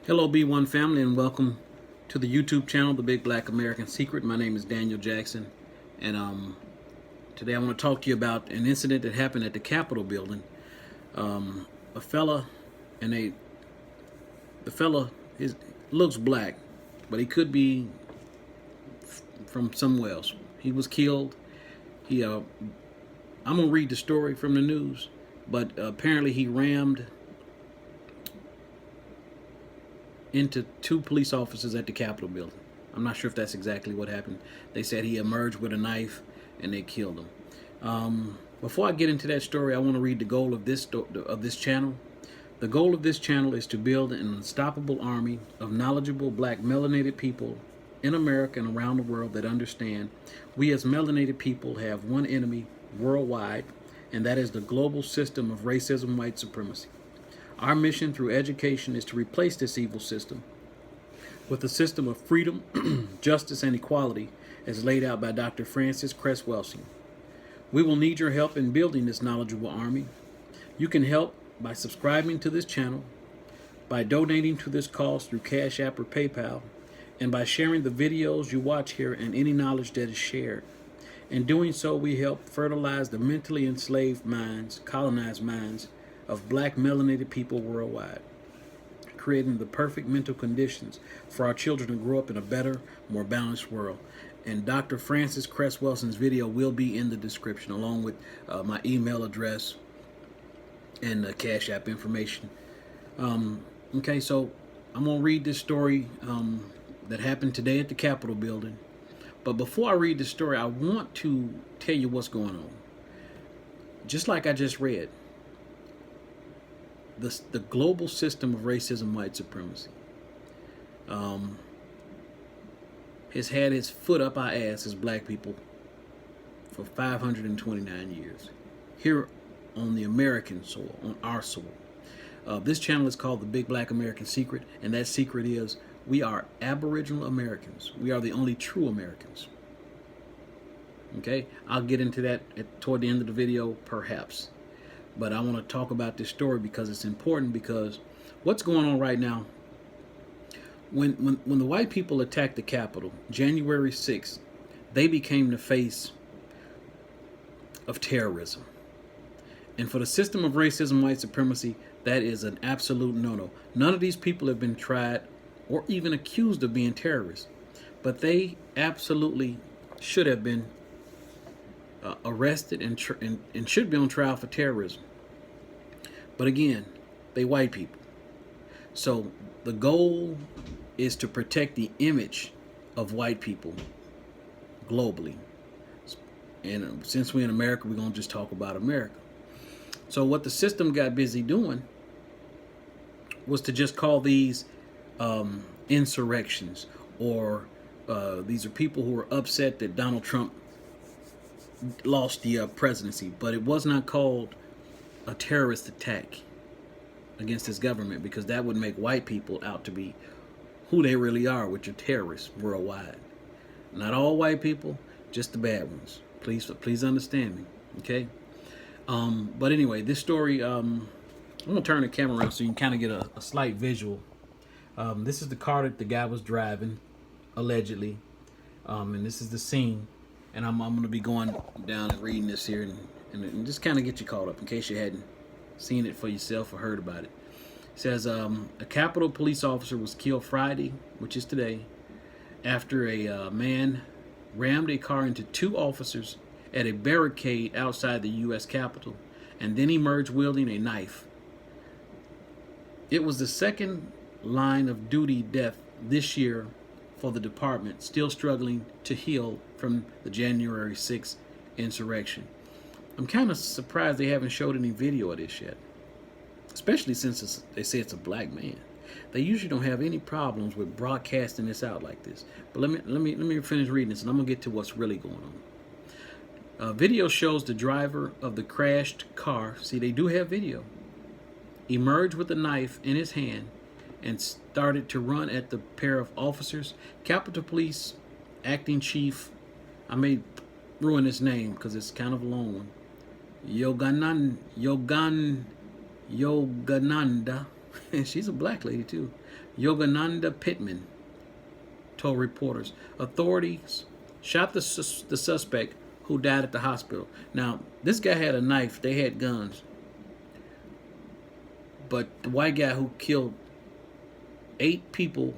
Hello, B1 family, and welcome to the YouTube channel, The Big Black American Secret. My name is Daniel Jackson, and today I want to talk to you about an incident that happened at the Capitol building. A fella, and the fella looks black, but he could be from somewhere else. He was killed. I'm gonna read the story from the news, but apparently he rammed into two police officers at the Capitol building. I'm not sure if that's exactly what happened. They said he emerged with a knife and they killed him. Before I get into that story, I want to read the goal of this channel. The goal of this channel is to build an unstoppable army of knowledgeable black melanated people in America and around the world that understand we as melanated people have one enemy worldwide, and that is the global system of racism, white supremacy. Our mission through education is to replace this evil system with a system of freedom, justice, and equality as laid out by Dr. Francis Cress Welsing. We will need your help in building this knowledgeable army. You can help by subscribing to this channel, by donating to this cause through Cash App or PayPal, and by sharing the videos you watch here and any knowledge that is shared. In doing so, we help fertilize the mentally enslaved minds, colonized minds, of black melanated people worldwide, creating the perfect mental conditions for our children to grow up in a better, more balanced world. And Dr. Francis Cress Welsing's video will be in the description, along with my email address and the Cash App information. Okay, so I'm going to read this story that happened today at the Capitol building. But before I read the story, I want to tell you what's going on. Just like I just read, the global system of racism, white supremacy, has had its foot up our ass as black people for 529 years here on the American soil, on our soil. This channel is called The Big Black American Secret, and that secret is we are Aboriginal Americans. We are the only true Americans. Okay, I'll get into that toward the end of the video, perhaps. But I want to talk about this story because it's important, because what's going on right now, when the white people attacked the Capitol, January 6th, they became the face of terrorism. And for the system of racism, white supremacy, that is an absolute no-no. None of these people have been tried or even accused of being terrorists, but they absolutely should have been arrested and should be on trial for terrorism. But again, they white people. So the goal is to protect the image of white people globally. And since we're in America, we're going to just talk about America. So what the system got busy doing was to just call these insurrections, or these are people who are upset that Donald Trump lost the presidency, but it was not called a terrorist attack against his government, because that would make white people out to be who they really are, which are terrorists worldwide. Not all white people, just the bad ones. Please understand me, okay? But anyway, this story, I'm gonna turn the camera around so you can kind of get a slight visual. This is the car that the guy was driving, allegedly, and this is the scene. And I'm going to be going down and reading this here and just kind of get you caught up in case you hadn't seen it for yourself or heard about it. It says a Capitol police officer was killed Friday, which is today, after a man rammed a car into two officers at a barricade outside the U.S. Capitol and then emerged wielding a knife. It was the second line of duty death this year for the department, still struggling to heal from the January 6th insurrection. I'm kind of surprised they haven't showed any video of this yet, especially since they say it's a black man. They usually don't have any problems with broadcasting this out like this. But let me finish reading this, and I'm gonna get to what's really going on. Video shows the driver of the crashed car. See, they do have video. Emerged with a knife in his hand and started to run at the pair of officers. Capitol Police Acting Chief, I may ruin his name because it's kind of a long one, Yogananda And she's a black lady too. Yogananda Pittman told reporters authorities shot the suspect who died at the hospital. Now, this guy had a knife. They had guns. But the white guy who killed 8 people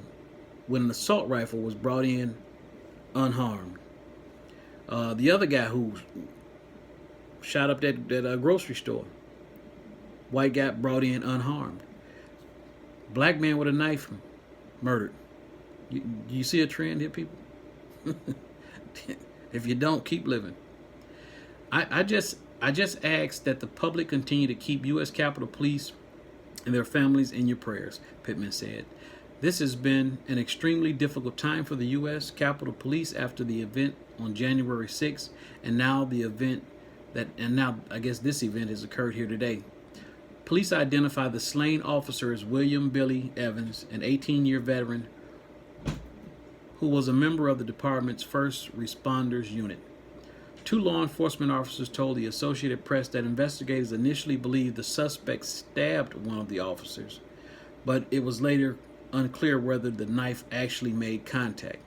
with an assault rifle was brought in unharmed. The other guy who shot up that grocery store, white guy brought in unharmed. Black man with a knife murdered. You see a trend here, people? If you don't, keep living. I just ask that the public continue to keep U.S. Capitol Police and their families in your prayers, Pittman said. This has been an extremely difficult time for the U.S. Capitol Police after the event on January 6th, and now I guess this event has occurred here today. Police identified the slain officer as William Billy Evans, an 18-year veteran who was a member of the department's first responders unit. 2 law enforcement officers told the Associated Press that investigators initially believed the suspect stabbed one of the officers, but it was later unclear whether the knife actually made contact,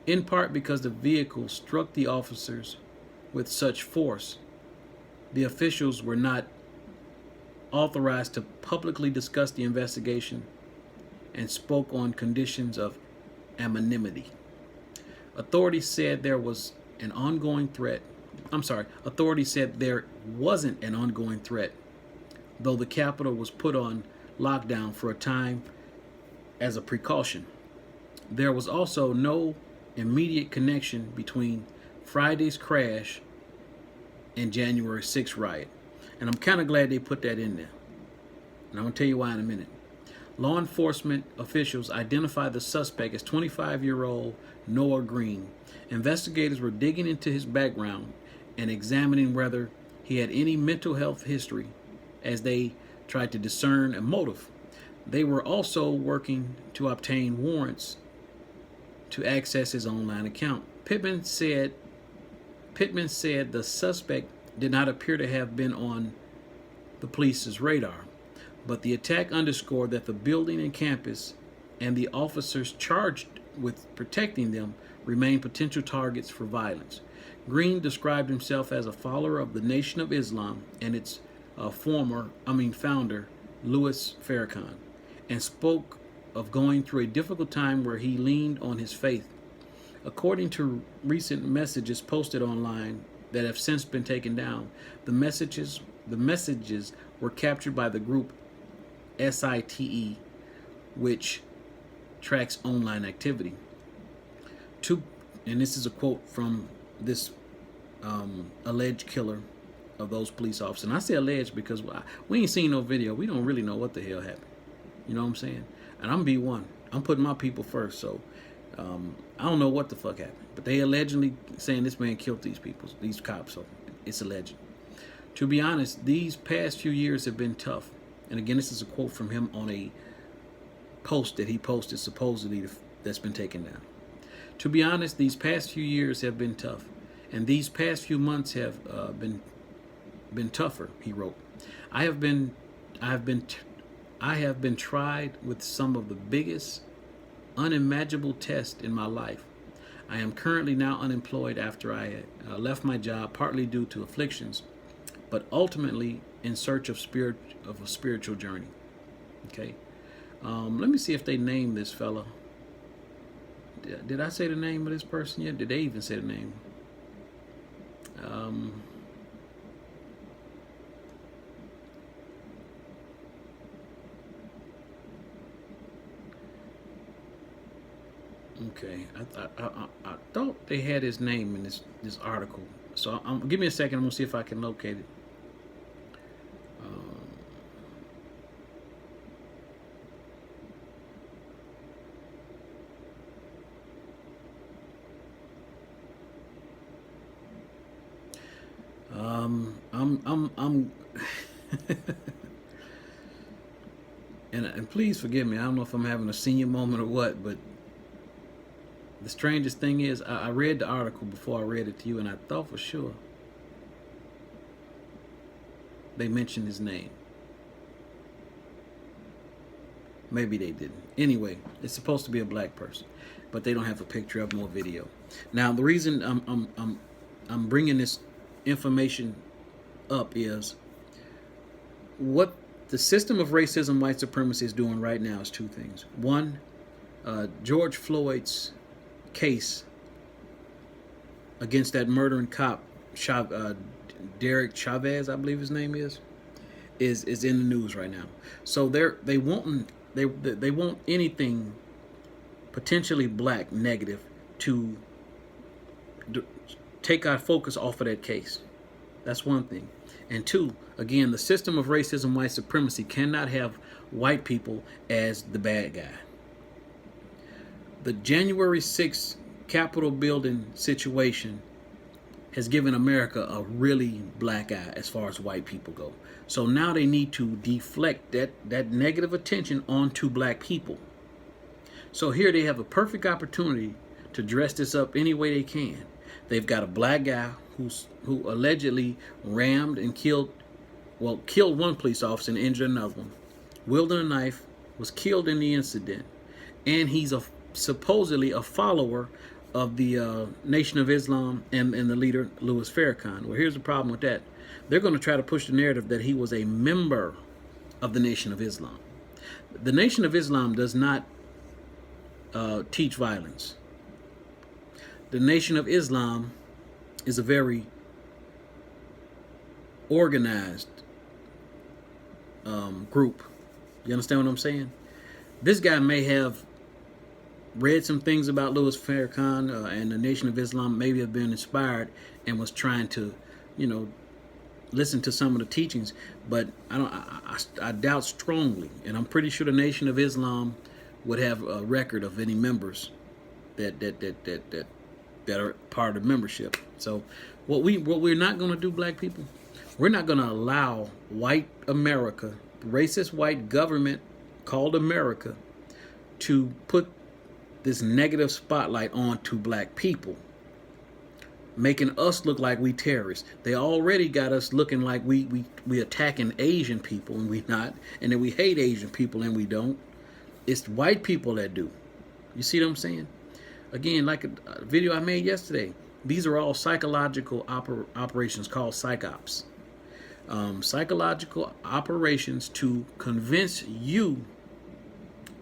in part because the vehicle struck the officers with such force. The officials were not authorized to publicly discuss the investigation and spoke on conditions of anonymity. Authorities said there wasn't an ongoing threat, though the Capitol was put on lockdown for a time as a precaution. There was also no immediate connection between Friday's crash and January 6th riot. And I'm kind of glad they put that in there. And I'm going to tell you why in a minute. Law enforcement officials identified the suspect as 25-year-old Noah Green. Investigators were digging into his background and examining whether he had any mental health history as they tried to discern a motive. They were also working to obtain warrants to access his online account. Pittman said the suspect did not appear to have been on the police's radar, but the attack underscored that the building and campus and the officers charged with protecting them remain potential targets for violence. Green described himself as a follower of the Nation of Islam and its founder, Louis Farrakhan, and spoke of going through a difficult time where he leaned on his faith. According to recent messages posted online that have since been taken down, the messages were captured by the group SITE, which tracks online activity. And this is a quote from this alleged killer of those police officers. And I say alleged because we ain't seen no video. We don't really know what the hell happened. You know what I'm saying? And I'm B1. I'm putting my people first. So I don't know what the fuck happened. But they allegedly saying this man killed these people, these cops. So it's alleged. To be honest, these past few years have been tough. And again, this is a quote from him on a post that he posted supposedly that's been taken down. To be honest, these past few years have been tough, and these past few months have been tougher. He wrote, I have been tried with some of the biggest, unimaginable tests in my life. I am currently now unemployed after I left my job, partly due to afflictions, but ultimately in search of a spiritual journey. Okay, let me see if they named this fella. Did I say the name of this person yet? Did they even say the name? Okay, I thought they had his name in this article. So give me a second. I'm gonna see if I can locate it. I'm and please forgive me. I don't know if I'm having a senior moment or what, but the strangest thing is I read the article before I read it to you, and I thought for sure they mentioned his name. Maybe they didn't. Anyway, it's supposed to be a black person, but they don't have a picture of him or video. Now, the reason I'm bringing this information up is what the system of racism, white supremacy is doing right now is two things. One, George Floyd's case against that murdering cop, Derek Chavez, I believe his name is in the news right now. So they want anything potentially black negative to take our focus off of that case. That's one thing. And two, again, the system of racism, white supremacy cannot have white people as the bad guy. The January 6th Capitol building situation has given America a really black eye as far as white people go. So now they need to deflect that negative attention onto black people. So here they have a perfect opportunity to dress this up any way they can. They've got a black guy who allegedly rammed and killed one police officer and injured another one, wielding a knife, was killed in the incident, and he's supposedly a follower of the Nation of Islam and the leader Louis Farrakhan. Well, here's the problem with that. They're going to try to push the narrative that he was a member of the Nation of Islam. The Nation of Islam does not teach violence. The Nation of Islam is a very organized group. You understand what I'm saying? This guy may have read some things about Louis Farrakhan and the Nation of Islam, maybe have been inspired and was trying to, listen to some of the teachings. But I doubt strongly, and I'm pretty sure the Nation of Islam would have a record of any members that are part of the membership. So what we're not going to do, black people, we're not going to allow white America, racist white government called America, to put this negative spotlight onto black people, making us look like we terrorists. They already got us looking like we attacking Asian people, and we not, and then we hate Asian people, and we don't. It's white people that do. You see what I'm saying? Again, like a video I made yesterday, these are all psychological operations called psyops. Psychological operations to convince you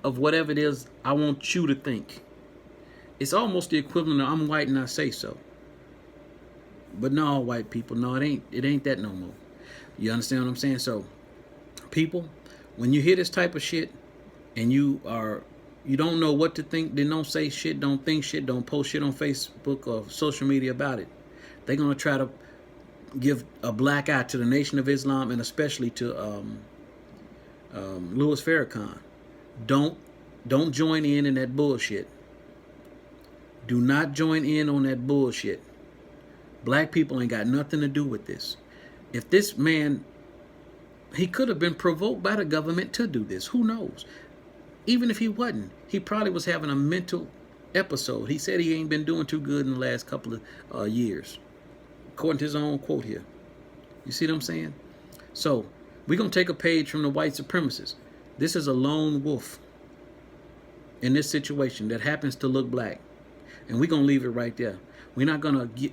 of whatever it is I want you to think. It's almost the equivalent of I'm white and I say so. But no, white people, no, it ain't that no more. You understand what I'm saying? So, people, when you hear this type of shit and you don't know what to think, then don't say shit, don't think shit, don't post shit on Facebook or social media about it. They're gonna try to give a black eye to the Nation of Islam and especially to Louis Farrakhan. Don't join in that bullshit. Do not join in on that bullshit. Black people ain't got nothing to do with this. If this man, he could have been provoked by the government to do this. Who knows? Even if he wasn't, he probably was having a mental episode. He said he ain't been doing too good in the last couple of years, according to his own quote here. You see what I'm saying? So we're going to take a page from the white supremacists. This is a lone wolf in this situation that happens to look black. And we're going to leave it right there. We're not going to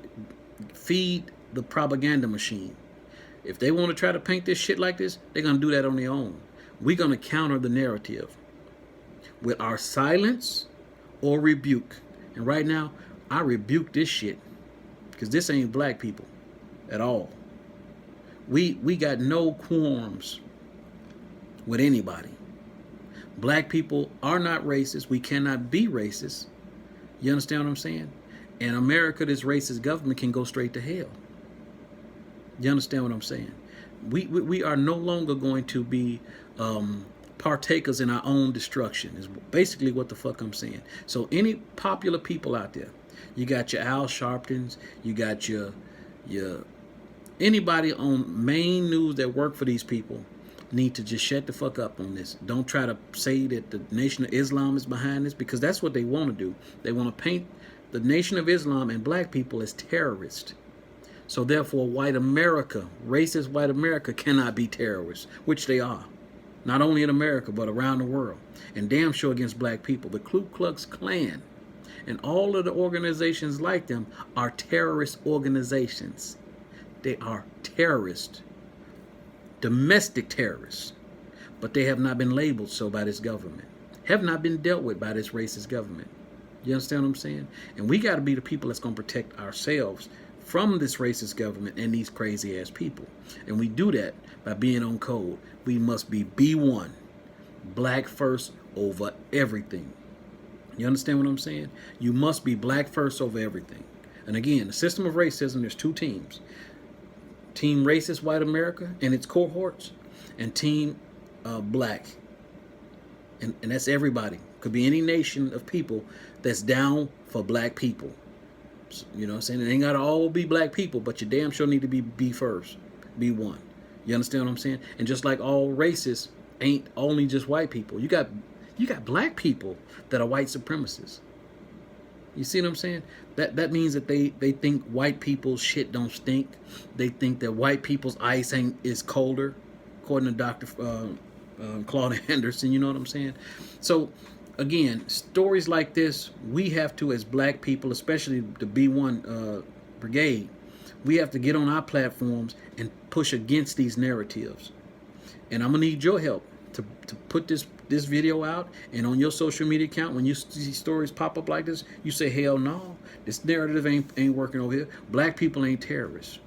feed the propaganda machine. If they want to try to paint this shit like this, they're going to do that on their own. We're going to counter the narrative with our silence or rebuke. And right now, I rebuke this shit because this ain't black people at all. We got no qualms with anybody. Black people are not racist. We cannot be racist. You understand what I'm saying? And America, this racist government, can go straight to hell. You understand what I'm saying? We are no longer going to be partakers in our own destruction is basically what the fuck I'm saying. So any popular people out there, you got your Al Sharptons, you got your anybody on main news that work for these people need to just shut the fuck up on this. Don't try to say that the Nation of Islam is behind this, because that's what they want to do. They want to paint the Nation of Islam and black people as terrorists. So therefore, white America, racist white America, cannot be terrorists, which they are. not only in America, but around the world. And damn sure against black people. The Ku Klux Klan and all of the organizations like them are terrorist organizations. They are terrorists, domestic terrorists, but they have not been labeled so by this government, have not been dealt with by this racist government. You understand what I'm saying? And we got to be the people that's going to protect ourselves from this racist government and these crazy ass people. And we do that by being on code. We must be B1, black first over everything. You understand what I'm saying? You must be black first over everything. And again, the system of racism, there's two teams. Team Racist White America and its cohorts, and Team Black. And that's everybody. Could be any nation of people that's down for black people. You know what I'm saying? It ain't got to all be black people, but you damn sure need to be B first, B1. You understand what I'm saying? And just like all racists ain't only just white people. You got black people that are white supremacists. You see what I'm saying? That means that they think white people's shit don't stink. They think that white people's ice is colder, according to Dr. Claude Anderson. You know what I'm saying? So, again, stories like this, we have to, as black people, especially the B1 brigade, we have to get on our platforms and push against these narratives. And I'm going to need your help to put this video out, and on your social media account, when you see stories pop up like this, you say, hell no, this narrative ain't working over here. Black people ain't terrorists.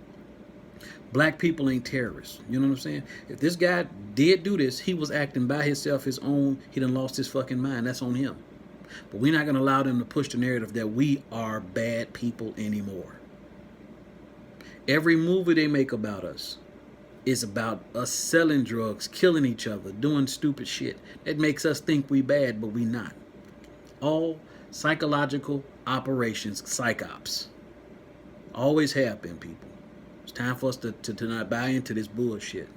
Black people ain't terrorists. You know what I'm saying? If this guy did do this, he was acting by himself, his own, he done lost his fucking mind. That's on him. But we're not going to allow them to push the narrative that we are bad people anymore. Every movie they make about us is about us selling drugs, killing each other, doing stupid shit. That makes us think we bad, but we not. All psychological operations, psychops. Always have been, people. It's time for us to not buy into this bullshit.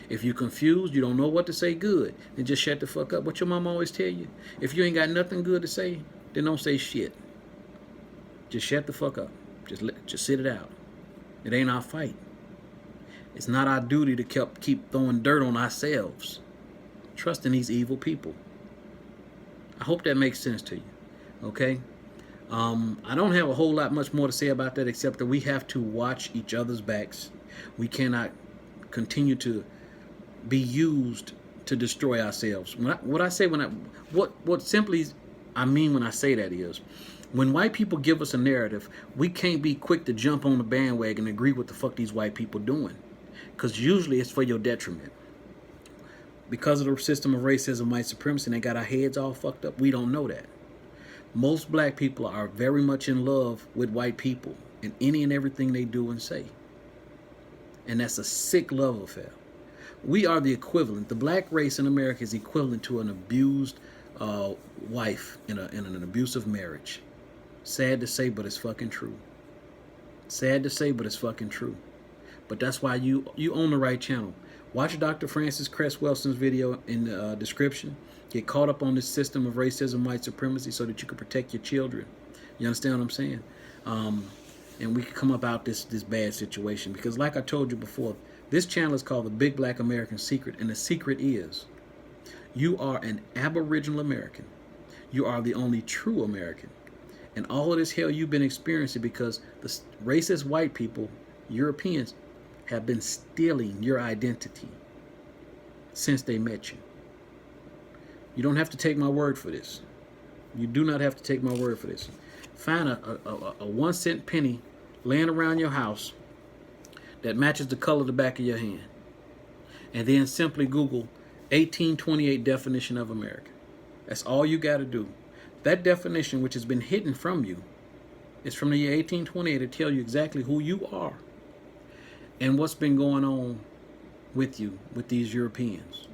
If you're confused, you don't know what to say, good, then just shut the fuck up. What your mom always tell you? If you ain't got nothing good to say, then don't say shit. Just shut the fuck up. Just sit it out. It ain't our fight. It's not our duty to keep throwing dirt on ourselves, trusting these evil people. I hope that makes sense to you. Okay? I don't have a whole lot much more to say about that, except that we have to watch each other's backs. We cannot continue to be used to destroy ourselves. What simply I mean when I say that is, when white people give us a narrative, we can't be quick to jump on the bandwagon and agree with the fuck these white people doing. Because usually it's for your detriment. Because of the system of racism, white supremacy, and they got our heads all fucked up, we don't know that. Most black people are very much in love with white people in any and everything they do and say. And that's a sick love affair. We are the equivalent. The black race in America is equivalent to an abused wife in an abusive marriage. Sad to say, but it's fucking true. Sad to say, but it's fucking true. But that's why you own the right channel. Watch Dr. Francis Cress Welson's video in the description. Get caught up on this system of racism, white supremacy, so that you can protect your children. You understand what I'm saying? And we can come up out this bad situation. Because like I told you before, this channel is called The Big Black American Secret. And the secret is, you are an Aboriginal American. You are the only true American. And all of this hell you've been experiencing because the racist white people, Europeans, have been stealing your identity since they met you. You don't have to take my word for this. You do not have to take my word for this. Find a 1 cent penny laying around your house that matches the color of the back of your hand. And then simply Google 1828 definition of America. That's all you got to do. That definition, which has been hidden from you, is from the year 1828 to tell you exactly who you are and what's been going on with you, with these Europeans.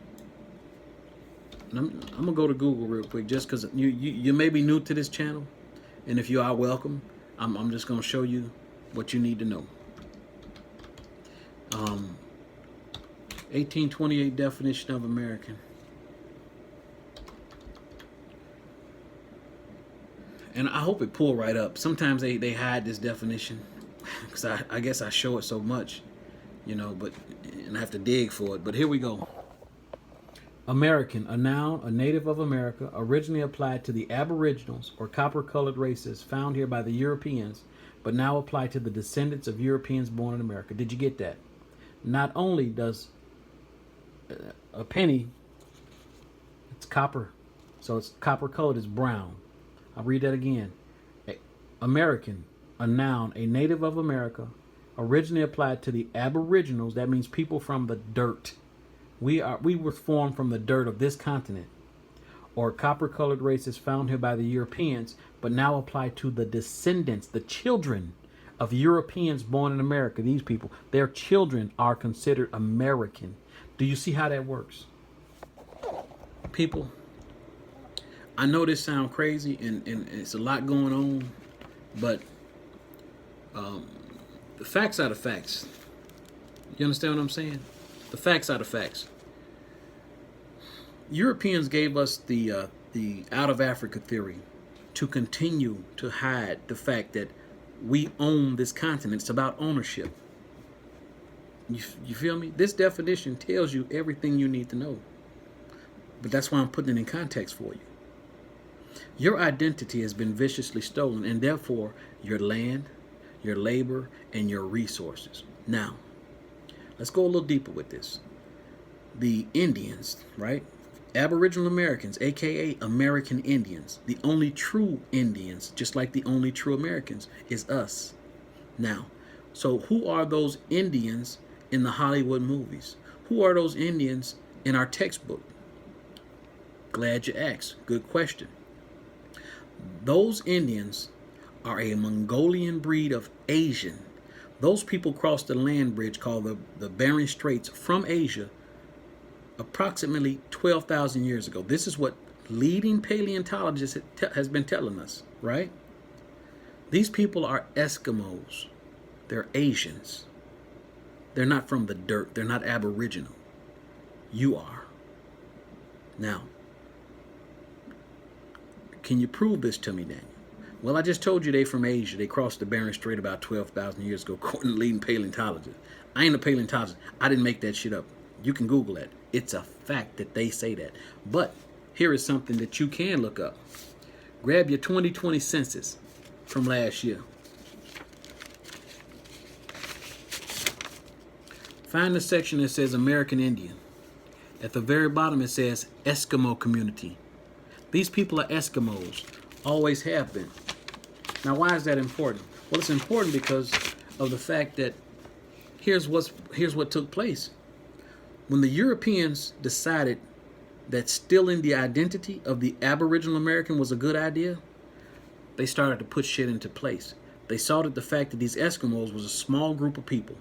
And I'm going to go to Google real quick, just because you may be new to this channel. And if you are, welcome. I'm just going to show you what you need to know. 1828 definition of American. And I hope it pull right up. Sometimes they hide this definition because I guess I show it so much, you know, and I have to dig for it. But here we go. American, a noun, a native of America, originally applied to the aboriginals or copper-colored races found here by the Europeans, but now applied to the descendants of Europeans born in America. Did you get that? Not only does a penny, it's copper, so it's copper-colored, it's brown. I'll read that again. American, a noun, a native of America, originally applied to the aboriginals, that means people from the dirt. We were formed from the dirt of this continent, or copper-colored races found here by the Europeans, but now apply to the descendants, the children of Europeans born in America. These people, their children are considered American. Do you see how that works? People, I know this sounds crazy and it's a lot going on, but the facts are the facts. You understand what I'm saying? The facts are the facts. Europeans gave us the out of Africa theory to continue to hide the fact that we own this continent. It's about ownership. You feel me? This definition tells you everything you need to know. But that's why I'm putting it in context for you. Your identity has been viciously stolen, and therefore your land, your labor, and your resources. Now, let's go a little deeper with this. The Indians, right? Aboriginal Americans, aka American Indians, the only true Indians, just like the only true Americans, is us. Now, so who are those Indians in the Hollywood movies? Who are those Indians in our textbook? Glad you asked. Good question. Those Indians are a Mongolian breed of Asian. Those people crossed the land bridge called the Bering Straits from Asia approximately 12,000 years ago. This is what leading paleontologists has been telling us, right? These people are Eskimos. They're Asians. They're not from the dirt. They're not Aboriginal. You are. Now, can you prove this to me, Daniel? Well, I just told you they from Asia. They crossed the Bering Strait about 12,000 years ago, according to leading paleontologists. I ain't a paleontologist. I didn't make that shit up. You can Google that. It's a fact that they say that. But here is something that you can look up. Grab your 2020 census from last year. Find the section that says American Indian. At the very bottom it says Eskimo community. These people are Eskimos. Always have been. Now, why is that important? Well, it's important because of the fact that here's what took place. When the Europeans decided that stealing the identity of the Aboriginal American was a good idea, they started to put shit into place. They saw that the fact that these Eskimos was a small group of people.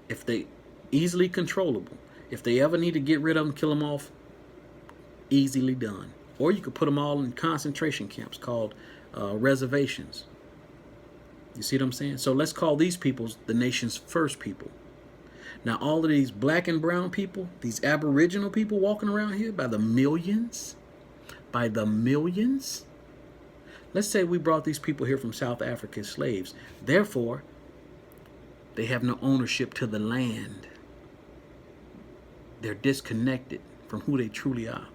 If they easily controllable, if they ever need to get rid of them, kill them off, easily done. Or you could put them all in concentration camps called reservations. You see what I'm saying? So let's call these people the nation's first people. Now, all of these black and brown people, these Aboriginal people walking around here by the millions, let's say we brought these people here from South Africa as slaves. Therefore, they have no ownership to the land. They're disconnected from who they truly are.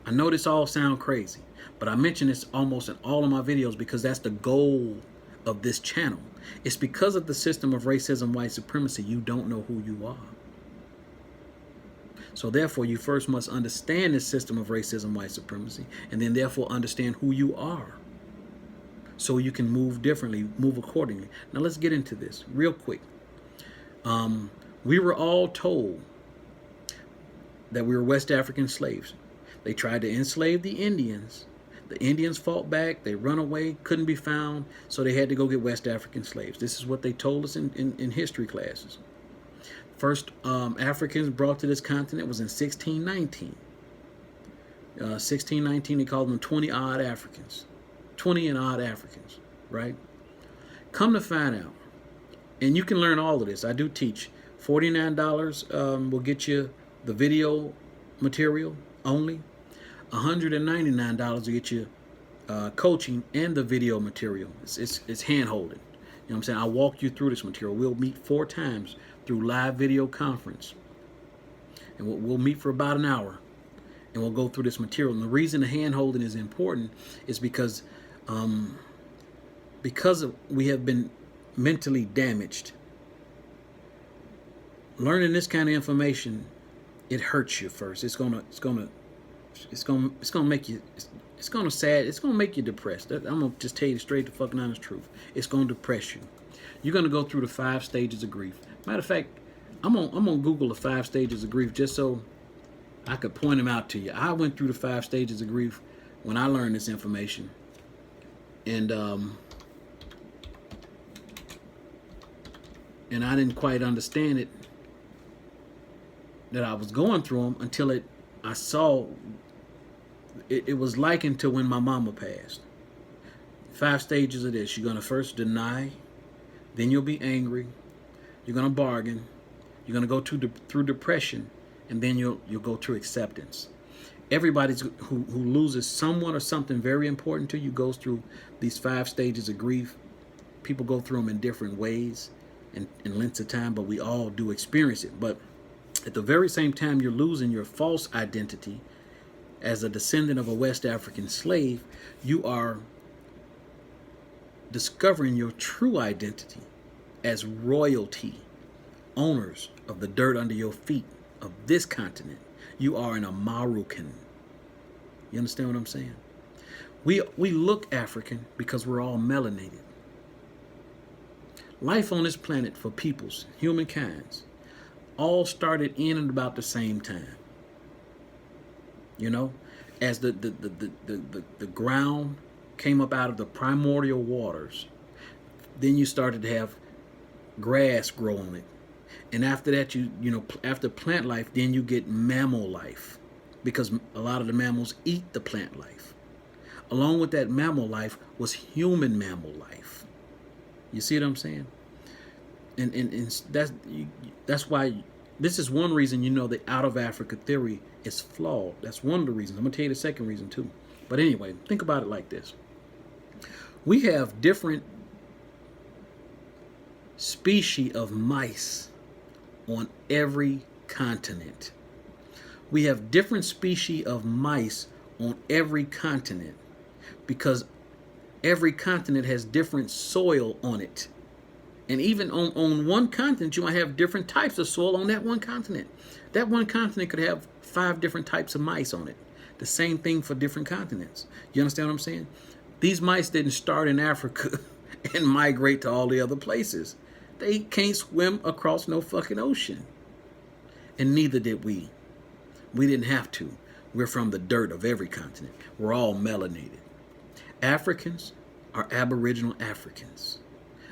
I know this all sounds crazy, but I mention this almost in all of my videos because that's the goal of this channel. It's because of the system of racism, white supremacy, you don't know who you are. So therefore, you first must understand this system of racism, white supremacy, and then therefore understand who you are. So you can move differently, move accordingly. Now let's get into this real quick. We were all told that we were West African slaves. They tried to enslave the Indians. The Indians fought back. They run away, couldn't be found, so they had to go get West African slaves. This is what they told us in history classes. First Africans brought to this continent was in 1619. 1619, they called them 20 odd Africans. 20 and odd Africans, right? Come to find out, and you can learn all of this. I do teach. $49 will get you the video material only. $199 will get you coaching and the video material. It's hand-holding. You know what I'm saying? I'll walk you through this material. We'll meet 4 times through live video conference. and we'll meet for about an hour, and we'll go through this material. And the reason the hand holding is important is because we have been mentally damaged. Learning this kind of information, it hurts you first. It's gonna make you. It's gonna make you depressed. I'm gonna just tell you the straight, the fucking honest truth. It's gonna depress you. You're gonna go through the 5 stages of grief. Matter of fact, I'm gonna Google the 5 stages of grief just so I could point them out to you. I went through the 5 stages of grief when I learned this information, and I didn't quite understand it, that I was going through them, until I saw it was likened to when my mama passed. 5 stages of this. You're going to first deny, then you'll be angry, you're going to bargain, you're going to go through depression, and then you'll go through acceptance. Everybody who loses someone or something very important to you goes through these 5 stages of grief. People go through them in different ways and in lengths of time, but we all do experience it. But at the very same time you're losing your false identity as a descendant of a West African slave, you are discovering your true identity as royalty, owners of the dirt under your feet of this continent. You are an Amarucan. You understand what I'm saying? We look African because we're all melanated. Life on this planet for peoples, humankinds, all started in and about the same time. You know, as the ground came up out of the primordial waters, then you started to have grass grow on it. And after that, you know, after plant life, then you get mammal life, because a lot of the mammals eat the plant life. Along with that mammal life was human mammal life. You see what I'm saying? And that's why this is one reason, you know, the out of Africa theory is flawed. That's one of the reasons. I'm going to tell you the second reason too. But anyway, think about it like this. We have different species of mice on every continent. We have different species of mice on every continent because every continent has different soil on it. And even on one continent, you might have different types of soil on that one continent. That one continent could have 5 different types of mice on it. The same thing for different continents. You understand what I'm saying? These mice didn't start in Africa and migrate to all the other places. They can't swim across no fucking ocean. And neither did we. We didn't have to. We're from the dirt of every continent. We're all melanated. Africans are Aboriginal Africans.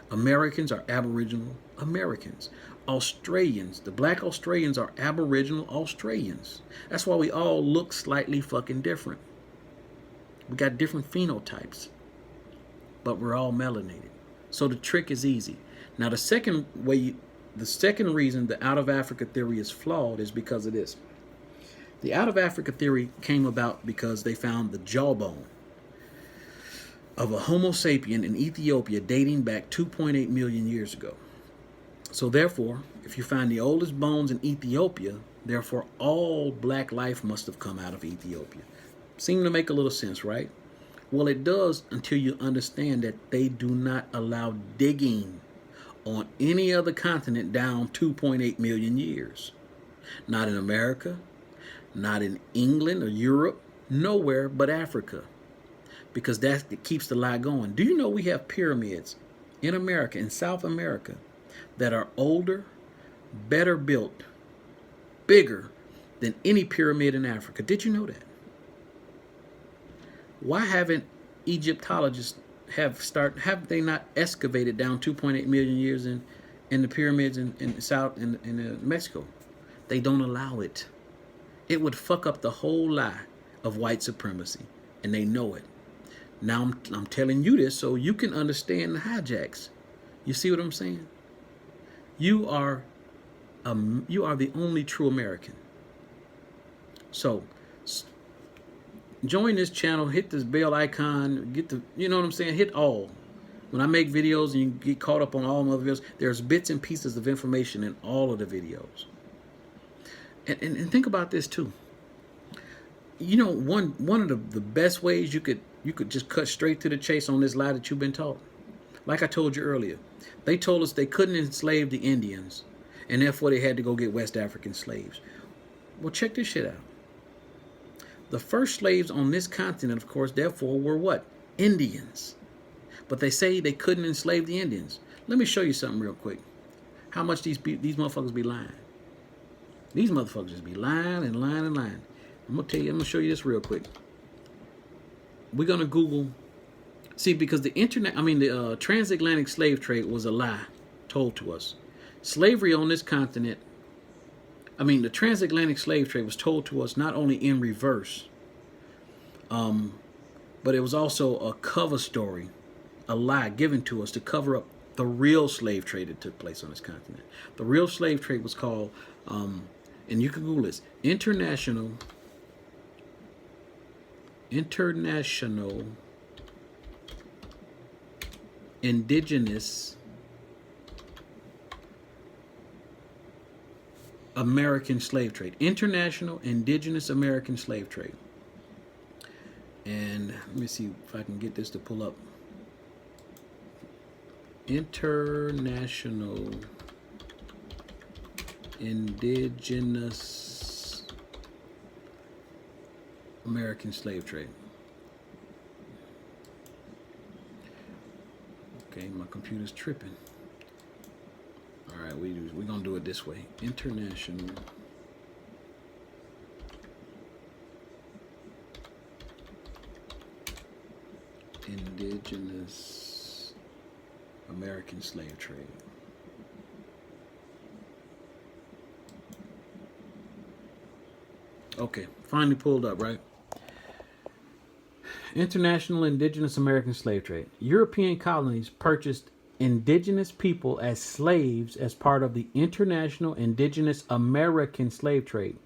Americans are Aboriginal Americans. Australians, the black Australians, are Aboriginal Australians. That's why we all look slightly fucking different. We got different phenotypes, but we're all melanated. So the trick is easy. Now the second reason the out of Africa theory is flawed is because of this. The out of Africa theory came about because they found the jawbone of a Homo sapien in Ethiopia dating back 2.8 million years ago. So therefore, if you find the oldest bones in Ethiopia, therefore all black life must have come out of Ethiopia. Seem to make a little sense, right? Well, it does until you understand that they do not allow digging on any other continent down 2.8 million years. Not in America, not in England or Europe, nowhere but Africa. Because that keeps the lie going. Do you know we have pyramids in America, in South America, that are older, better built, bigger than any pyramid in Africa? Did you know that? Why haven't Egyptologists have they not excavated down 2.8 million years in the pyramids in South in Mexico? They don't allow it. It would fuck up the whole lie of white supremacy, and they know it. Now I'm telling you this so you can understand the hijacks. You see what I'm saying? You are the only true American. So join this channel, hit this bell icon, you know what I'm saying? Hit all. When I make videos and you get caught up on all my videos, there's bits and pieces of information in all of the videos. And think about this too. You know, one of the best ways you could just cut straight to the chase on this lie that you've been taught. Like I told you earlier, they told us they couldn't enslave the Indians, and therefore they had to go get West African slaves. Well, check this shit out. The first slaves on this continent, of course, therefore, were what? Indians. But they say they couldn't enslave the Indians. Let me show you something real quick. How much these motherfuckers be lying. These motherfuckers just be lying and lying and lying. I'm gonna show you this real quick. We're gonna Google. See, because the transatlantic slave trade was a lie told to us. Slavery on this continent, the transatlantic slave trade was told to us not only in reverse, but it was also a cover story, a lie given to us to cover up the real slave trade that took place on this continent. The real slave trade was called, and you can Google this, International Indigenous American Slave Trade. International Indigenous American Slave Trade. And let me see if I can get this to pull up. International Indigenous American Slave Trade. Okay, my computer's tripping. All right, we're gonna do it this way. International Indigenous American Slave Trade. Okay, finally pulled up, right? International Indigenous American Slave Trade. European colonies purchased indigenous people as slaves as part of the International Indigenous American Slave Trade,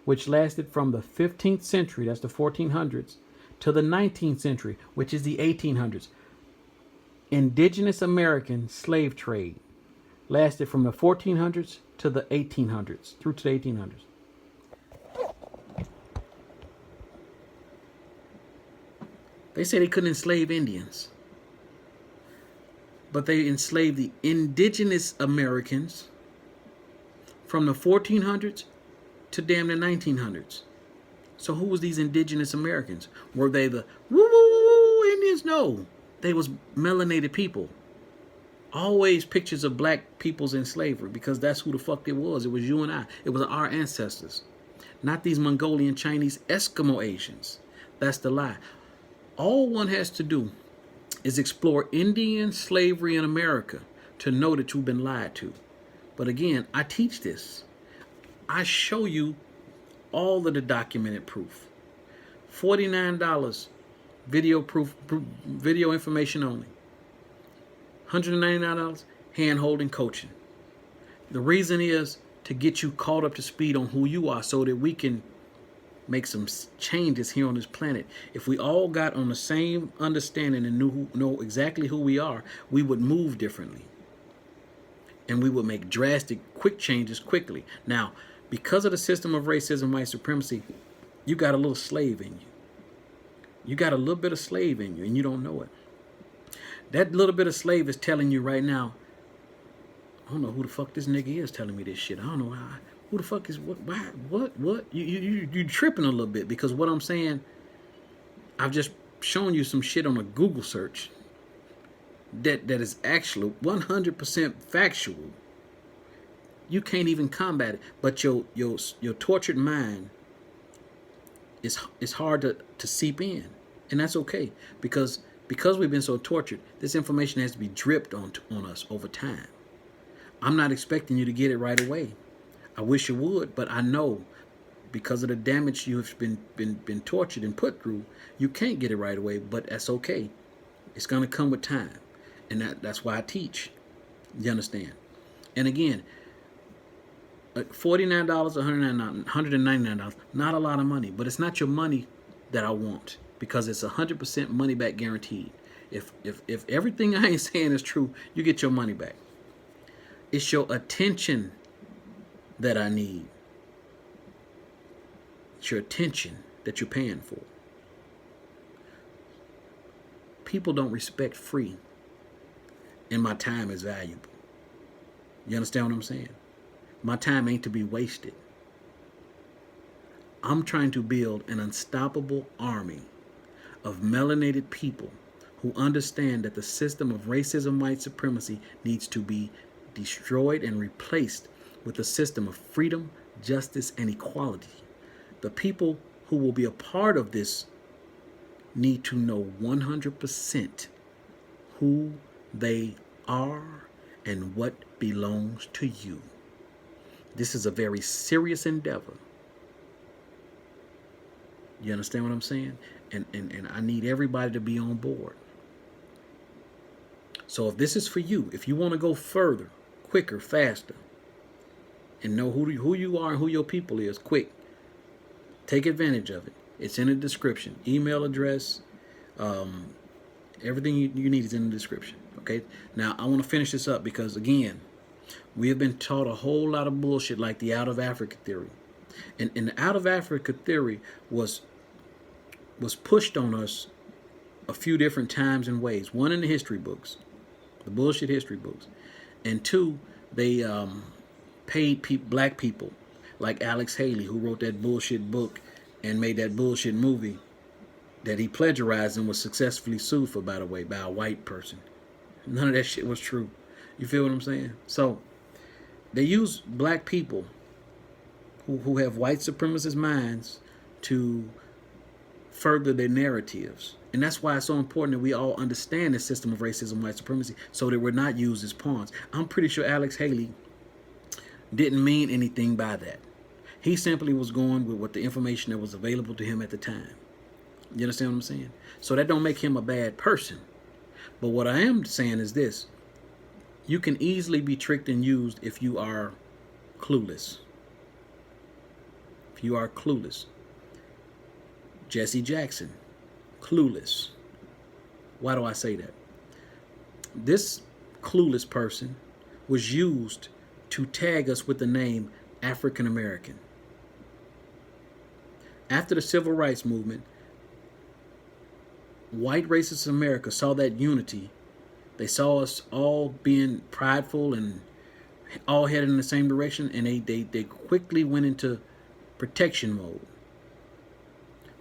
which lasted from the 15th century, that's the 1400s, to the 19th century, which is the 1800s. Indigenous American slave trade lasted from the 1400s to the 1800s, through to the 1800s. They say they couldn't enslave Indians, but they enslaved the indigenous Americans from the 1400s to damn the 1900s. So who was these indigenous Americans? Were they the woo Indians? No, they was melanated people. Always pictures of black peoples in slavery, because that's who the fuck it was. It was you and I. It was our ancestors, not these Mongolian, Chinese, Eskimo Asians. That's the lie. All one has to do is explore Indian slavery in America to know that you've been lied to. But again, I teach this. I show you all of the documented proof. $49 video proof, video information only. $199 hand-holding coaching. The reason is to get you caught up to speed on who you are, so that we can make some changes here on this planet. If we all got on the same understanding and know exactly who we are, we would move differently. And we would make drastic, quick changes quickly. Now, because of the system of racism, white supremacy, you got a little slave in you. You got a little bit of slave in you, and you don't know it. That little bit of slave is telling you right now, I don't know who the fuck this nigga is telling me this shit. I don't know how. Who the fuck is what? Why, what? You tripping a little bit, because what I'm saying, I've just shown you some shit on a Google search that is actually 100% factual. You can't even combat it, but your tortured mind is hard to seep in, and that's okay, because we've been so tortured. This information has to be dripped on us over time. I'm not expecting you to get it right away. I wish you would, but I know because of the damage you have been tortured and put through, you can't get it right away, but that's okay. It's going to come with time. And that's why I teach. You understand? And again, $49, $199, not a lot of money, but it's not your money that I want, because it's 100% money back guaranteed. If everything I ain't saying is true, you get your money back. It's your attention that I need. It's your attention that you're paying for. People don't respect free, and my time is valuable. You understand what I'm saying? My time ain't to be wasted. I'm trying to build an unstoppable army of melanated people who understand that the system of racism, white supremacy needs to be destroyed and replaced with a system of freedom, justice, and equality. The people who will be a part of this need to know 100% who they are and what belongs to you. This is a very serious endeavor. You understand what I'm saying? And I need everybody to be on board. So if this is for you, if you want to go further, quicker, faster, and know who you are and who your people is, quick, take advantage of it. It's in the description. Email address, everything you need is in the description. Okay? Now, I want to finish this up because, again, we have been taught a whole lot of bullshit like the out of Africa theory. And the out of Africa theory was pushed on us a few different times and ways. One, in the history books, the bullshit history books. And two, they paid black people like Alex Haley, who wrote that bullshit book and made that bullshit movie that he plagiarized and was successfully sued for, by the way, by a white person. None of that shit was true. You feel what I'm saying? So they use black people who have white supremacist minds to further their narratives. And that's why it's so important that we all understand the system of racism, white supremacy, so that we're not used as pawns. I'm pretty sure Alex Haley didn't mean anything by that. He simply was going with what the information that was available to him at the time. You understand what I'm saying? So that don't make him a bad person. But what I am saying is this. You can easily be tricked and used if you are clueless. If you are clueless. Jesse Jackson, clueless. Why do I say that? This clueless person was used to tag us with the name African American. After the Civil Rights Movement, white racist America saw that unity. They saw us all being prideful and all headed in the same direction, and they quickly went into protection mode.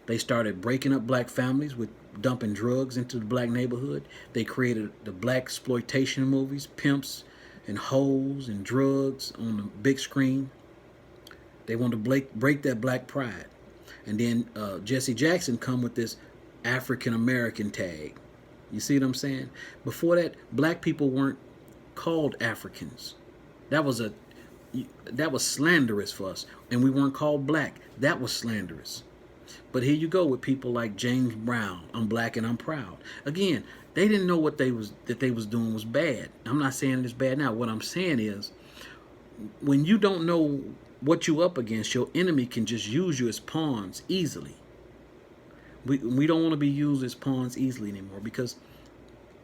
They started breaking up black families with dumping drugs into the black neighborhood. They created the black exploitation movies, pimps and hoes and drugs on the big screen. They wanted to break that black pride. And then Jesse Jackson come with this African American tag. You see what I'm saying? Before that, black people weren't called Africans. That was slanderous for us. And we weren't called black. That was slanderous. But here you go with people like James Brown. I'm black and I'm proud. Again, they didn't know what they was doing was bad. I'm not saying it's bad now. What I'm saying is, when you don't know what you up against, your enemy can just use you as pawns easily. We don't want to be used as pawns easily anymore because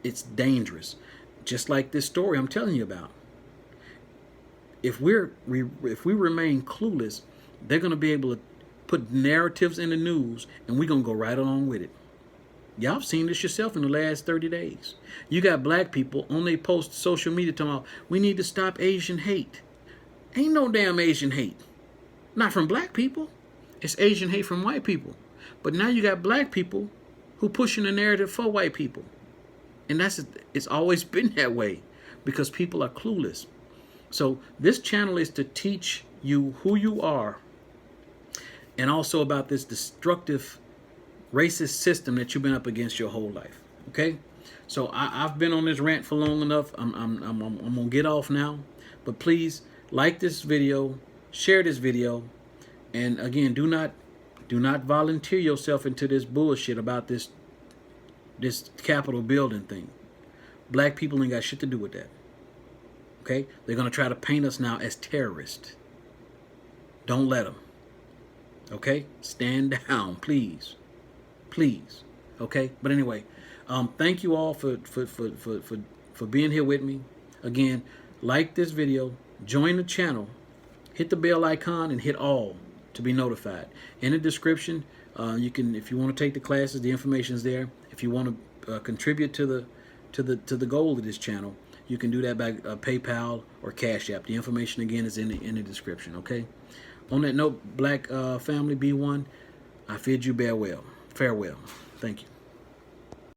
it's dangerous. Just like this story I'm telling you about. If we remain clueless, they're going to be able to put narratives in the news, and we're going to go right along with it. Y'all have seen this yourself in the last 30 days. You got black people on their post social media talking about, we need to stop Asian hate. Ain't no damn Asian hate. Not from black people. It's Asian hate from white people. But now you got black people who pushing the narrative for white people. And it's always been that way because people are clueless. So this channel is to teach you who you are and also about this destructive racist system that you've been up against your whole life. Okay? So I've been on this rant for long enough. I'm gonna get off now. But please like this video, share this video, and again, do not volunteer yourself into this bullshit about this Capitol building thing. Black people ain't got shit to do with that. Okay? They're gonna try to paint us now as terrorists. Don't let them. Okay? Stand down, please. Please. Okay? But anyway, thank you all for being here with me. Again, like this video, join the channel, hit the bell icon, and hit all. to be notified. In the description, you can, if you want to take the classes, the information is there. If you want to contribute to the goal of this channel, you can do that by PayPal or Cash App. The information again is in the description. Okay. On that note, Black family, be one. I bid you farewell. Thank you.